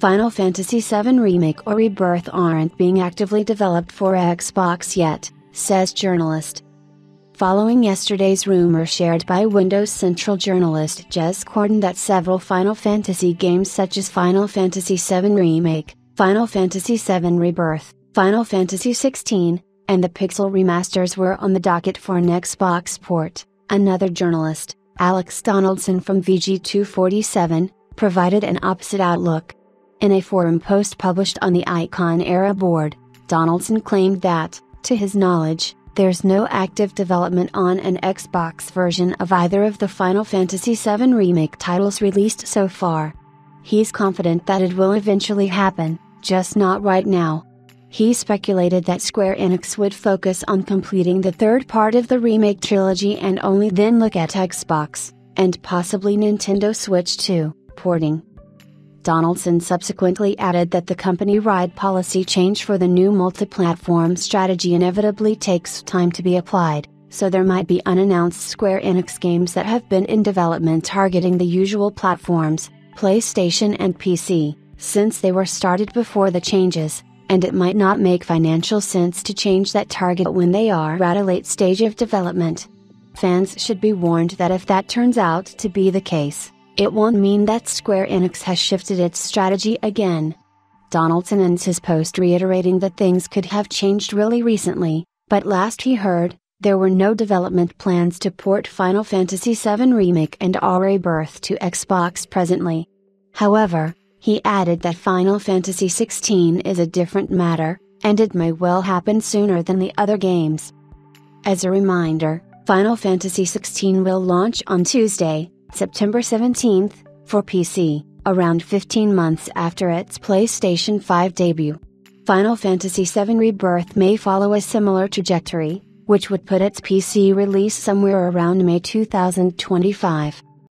Final Fantasy VII Remake or Rebirth aren't being actively developed for Xbox yet, says journalist. Following yesterday's rumor shared by Windows Central journalist Jez Corden that several Final Fantasy games such as Final Fantasy VII Remake, Final Fantasy VII Rebirth, Final Fantasy XVI, and the Pixel remasters were on the docket for an Xbox port, another journalist, Alex Donaldson from VG247, provided an opposite outlook. In a forum post published on the Icon Era board, Donaldson claimed that, to his knowledge, there's no active development on an Xbox version of either of the Final Fantasy VII Remake titles released so far. He's confident that it will eventually happen, just not right now. He speculated that Square Enix would focus on completing the third part of the Remake trilogy and only then look at Xbox, and possibly Nintendo Switch 2, porting. Donaldson subsequently added that the company-wide policy change for the new multi-platform strategy inevitably takes time to be applied, so there might be unannounced Square Enix games that have been in development targeting the usual platforms, PlayStation and PC, since they were started before the changes, and it might not make financial sense to change that target when they are at a late stage of development. Fans should be warned that if that turns out to be the case, it won't mean that Square Enix has shifted its strategy again. Donaldson ends his post reiterating that things could have changed really recently, but last he heard, there were no development plans to port Final Fantasy VII Remake and or Rebirth to Xbox presently. However, he added that Final Fantasy XVI is a different matter, and it may well happen sooner than the other games. As a reminder, Final Fantasy XVI will launch on Tuesday, September 17th, for PC, around 15 months after its PlayStation 5 debut. Final Fantasy VII Rebirth may follow a similar trajectory, which would put its PC release somewhere around May 2025.